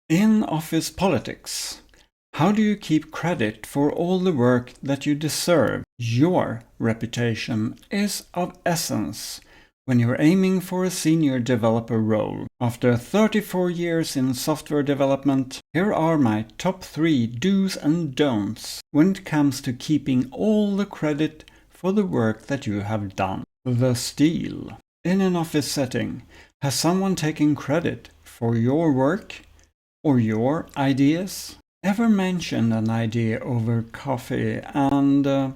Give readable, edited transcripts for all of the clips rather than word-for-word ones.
In office politics, how do you keep credit for all the work that you deserve? Your reputation is of essence when you're aiming for a senior developer role. After 34 years in software development, here are my top 3 do's and don'ts when it comes to keeping all the credit for the work that you have done. The steal. In an office setting, has someone taken credit for your work or your ideas? Ever mentioned an idea over coffee and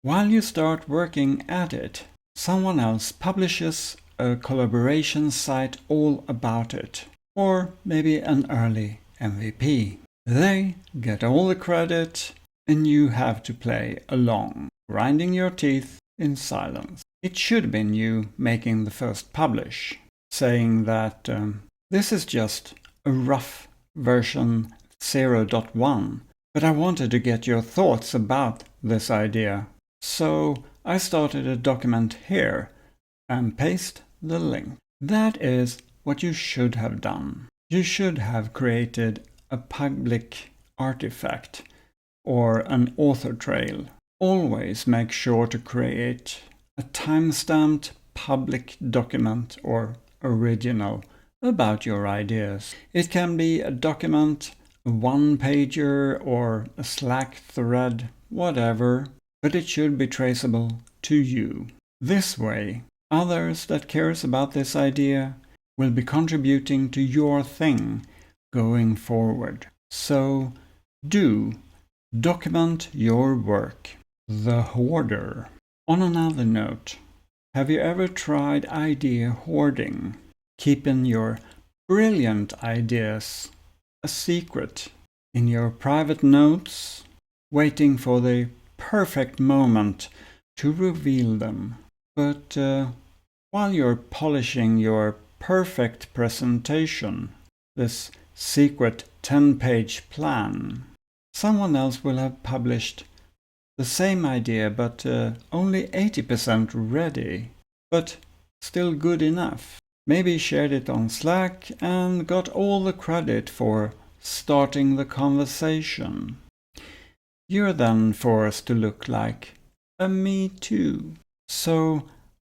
while you start working at it, someone else publishes a collaboration site all about it, or maybe an early MVP. They get all the credit and you have to play along, grinding your teeth in silence. It should have been you making the first publish, saying that this is just a rough version 0.1, but I wanted to get your thoughts about this idea. So I started a document here and paste the link. That is what you should have done. You should have created a public artifact or an author trail. Always make sure to create a timestamped public document or original about your ideas. It can be a document, a one-pager or a Slack thread, whatever, but it should be traceable to you. This way, others that cares about this idea will be contributing to your thing going forward. So do document your work. The Hoarder. On another note, have you ever tried idea hoarding? Keeping your brilliant ideas a secret in your private notes, waiting for the perfect moment to reveal them. But while you're polishing your perfect presentation, this secret 10-page plan, someone else will have published the same idea but only 80% ready, but still good enough. Maybe shared it on Slack and got all the credit for starting the conversation. You're then forced to look like a me too. So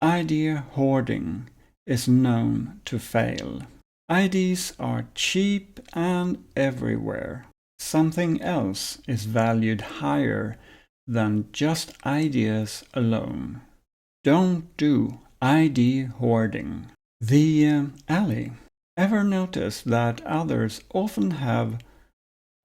idea hoarding is known to fail. Ideas are cheap and everywhere. Something else is valued higher than just ideas alone. Don't do idea hoarding. The alley. Ever notice that others often have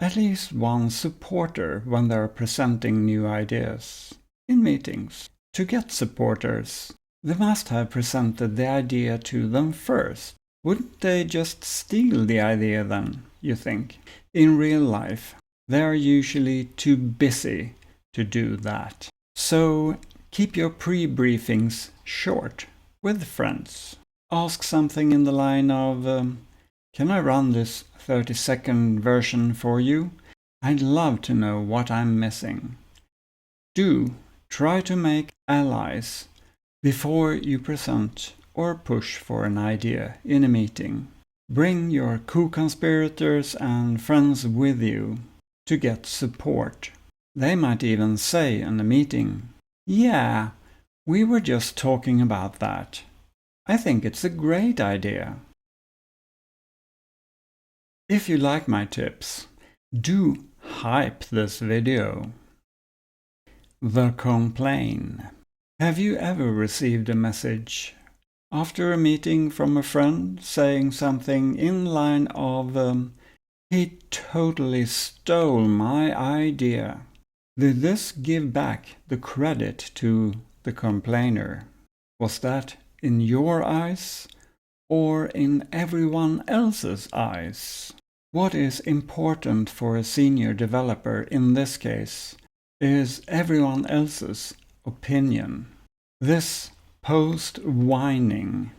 at least one supporter when they're presenting new ideas in meetings? To get supporters, they must have presented the idea to them first. Wouldn't they just steal the idea then, you think? In real life, they're usually too busy to do that. So keep your pre-briefings short with friends. Ask something in the line of, can I run this 30-second version for you? I'd love to know what I'm missing. Do try to make allies before you present or push for an idea in a meeting. Bring your co-conspirators and friends with you to get support. They might even say in a meeting, yeah, we were just talking about that. I think it's a great idea. If you like my tips, do hype this video. The complain. Have you ever received a message after a meeting from a friend saying something in line of, he totally stole my idea? Did this give back the credit to the complainer? Was that in your eyes or in everyone else's eyes? What is important for a senior developer in this case is everyone else's opinion. This post-whining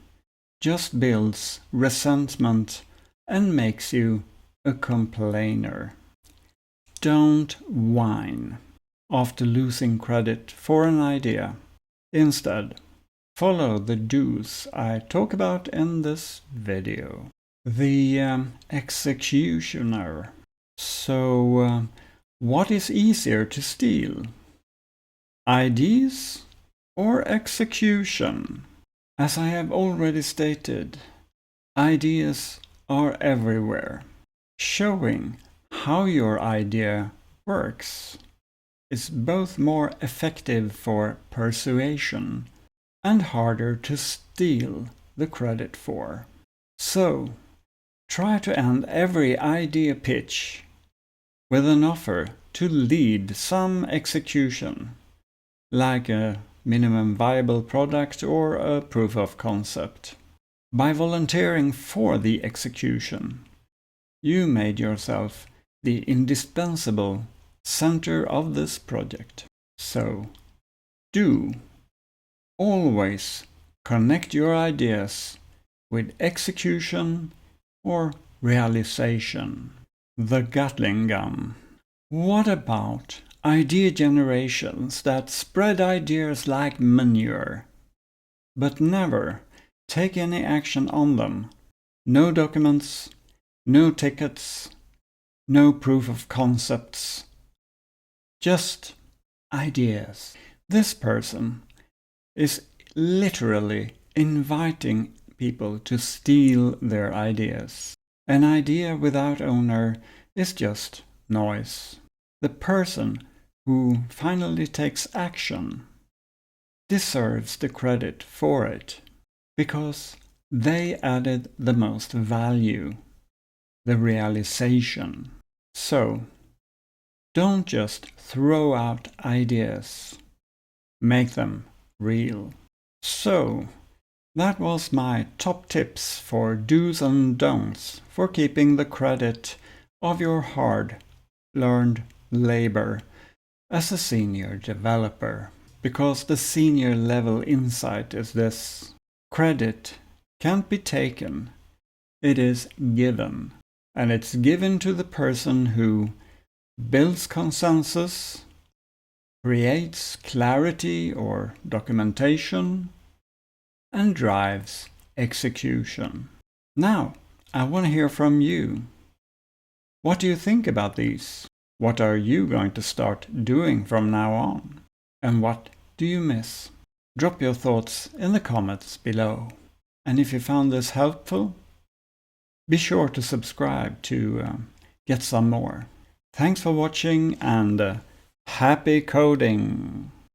just builds resentment and makes you a complainer. Don't whine after losing credit for an idea. Instead, follow the do's I talk about in this video. the executioner. So, what is easier to steal? Ideas or execution? As I have already stated, ideas are everywhere. Showing how your idea works is both more effective for persuasion and harder to steal the credit for. So, try to end every idea pitch with an offer to lead some execution, like a minimum viable product or a proof of concept. By volunteering for the execution, you made yourself the indispensable center of this project. So, do always connect your ideas with execution or realization. The Gatling gun. What about idea generations that spread ideas like manure, but never take any action on them? No documents, no tickets, no proof of concepts, just ideas. This person is literally inviting people to steal their ideas. An idea without owner is just noise. The person who finally takes action deserves the credit for it because they added the most value, the realization. So, don't just throw out ideas, make them real. So, that was my top tips for do's and don'ts for keeping the credit of your hard-learned labor as a senior developer. Because the senior level insight is this: credit can't be taken, it is given. And it's given to the person who builds consensus, creates clarity or documentation, and drives execution. Now, I want to hear from you. What do you think about these? What are you going to start doing from now on? And what do you miss? Drop your thoughts in the comments below. And if you found this helpful, be sure to subscribe to get some more. Thanks for watching and happy coding!